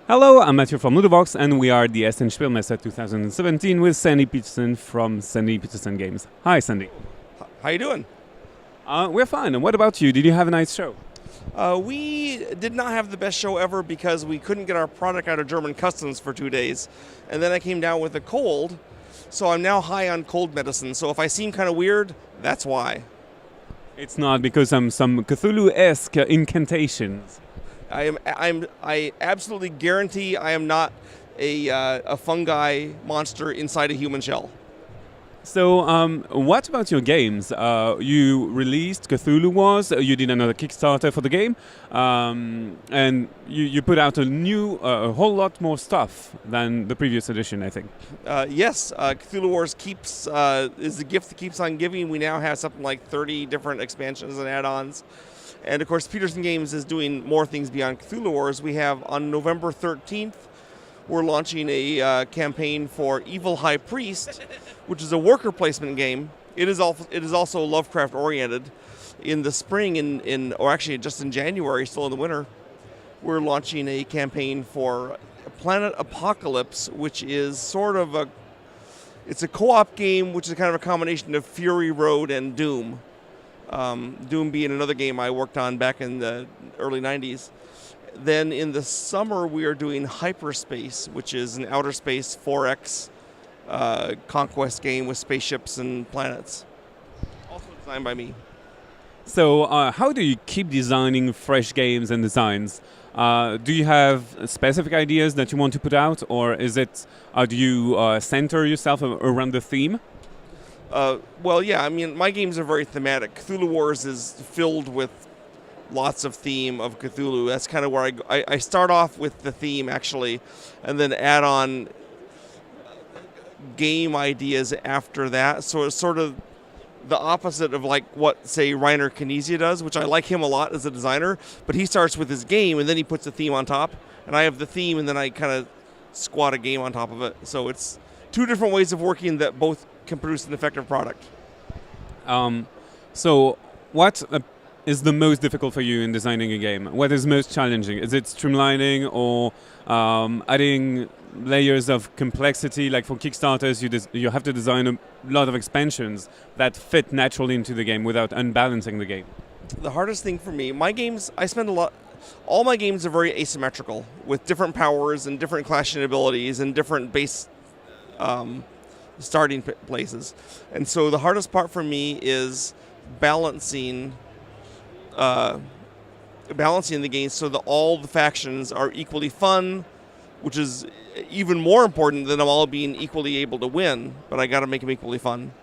Hello, I'm Matthew from Ludovox, and we are the Essen Spiel 2017 with Sandy Petersen from Sandy Petersen Games. Hi, Sandy. How you doing? We're fine. And what about you? Did you have a nice show? We did not have the best show ever because we couldn't get our product out of German customs for 2 days. And then I came down with a cold, so I'm now high on cold medicine. So if I seem kind of weird, that's why. It's not because I'm some Cthulhu-esque incantations. I absolutely guarantee I am not a fungi monster inside a human shell. So, what about your games? You released Cthulhu Wars, you did another Kickstarter for the game, and you put out a whole lot more stuff than the previous edition, I think. Yes, Cthulhu Wars is the gift that keeps on giving. We now have something like 30 different expansions and add-ons. And of course, Petersen Games is doing more things beyond Cthulhu Wars. We have on November 13th, we're launching a campaign for Evil High Priest, which is a worker placement game. It is also Lovecraft oriented. In the spring, or actually just in January, still in the winter, we're launching a campaign for Planet Apocalypse, which is sort of it's a co-op game, which is kind of a combination of Fury Road and Doom. Doom being another game I worked on back in the early 90s. Then in the summer, we are doing Hyperspace, which is an outer space 4X conquest game with spaceships and planets. Also designed by me. So, how do you keep designing fresh games and designs? Do you have specific ideas that you want to put out, or is it do you center yourself around the theme? Well, yeah, I mean, my games are very thematic. Cthulhu Wars is filled with lots of theme of Cthulhu. That's kind of where I start off with the theme, actually, and then add on game ideas after that. So it's sort of the opposite of like what, say, Reiner Knizia does, which I like him a lot as a designer, but he starts with his game, and then he puts the theme on top, and I have the theme, and then I kind of squat a game on top of it. So it's two different ways of working that both can produce an effective product. So what is the most difficult for you in designing a game? What is most challenging? Is it streamlining or adding layers of complexity? Like for Kickstarters, you have to design a lot of expansions that fit naturally into the game without unbalancing the game. The hardest thing for me, all my games are very asymmetrical with different powers and different clashing abilities and different base starting places. And so the hardest part for me is balancing the game so that all the factions are equally fun, which is even more important than them all being equally able to win, but I got to make them equally fun.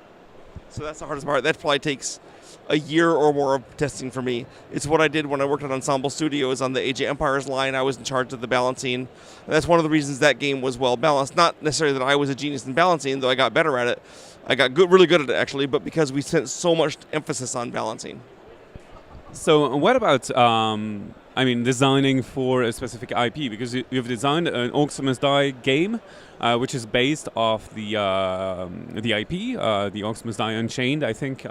So that's the hardest part. That probably takes a year or more of testing for me. It's what I did when I worked at Ensemble Studios on the Age of Empires line. I was in charge of the balancing. And that's one of the reasons that game was well balanced. Not necessarily that I was a genius in balancing, though I got better at it. I got really good at it, actually, but because we spent so much emphasis on balancing. So what about, designing for a specific IP? Because you've designed an Orcs Must Die game, which is based off the IP, the Orcs Must Die Unchained, I think,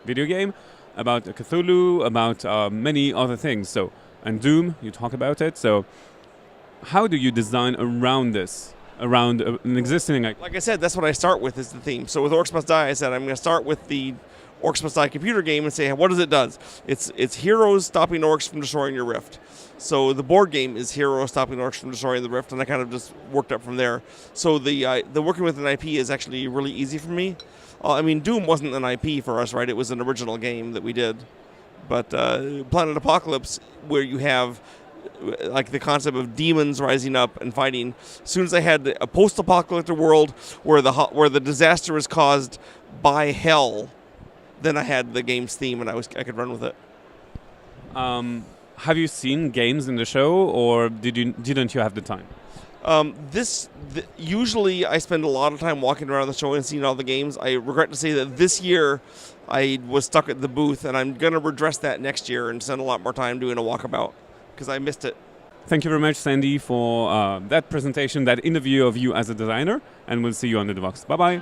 video game, about Cthulhu, about many other things. So, and Doom, you talk about it. So how do you design around this, around an existing IP? Like I said, that's what I start with is the theme. So with Orcs Must Die, I said I'm going to start with the Orcs Must Die computer game and say, what does it do? It's heroes stopping orcs from destroying your rift. So the board game is heroes stopping orcs from destroying the rift, and I kind of just worked up from there. So the working with an IP is actually really easy for me. Doom wasn't an IP for us, right? It was an original game that we did. But Planet Apocalypse, where you have like the concept of demons rising up and fighting. As soon as I had a post-apocalyptic world where the disaster is caused by hell, then I had the game's theme and I could run with it. Have you seen games in the show, or didn't you have the time? Usually I spend a lot of time walking around the show and seeing all the games. I regret to say that this year I was stuck at the booth, and I'm going to redress that next year and spend a lot more time doing a walkabout because I missed it. Thank you very much, Sandy, for that presentation, that interview of you as a designer, and we'll see you on the Ludovox. Bye-bye.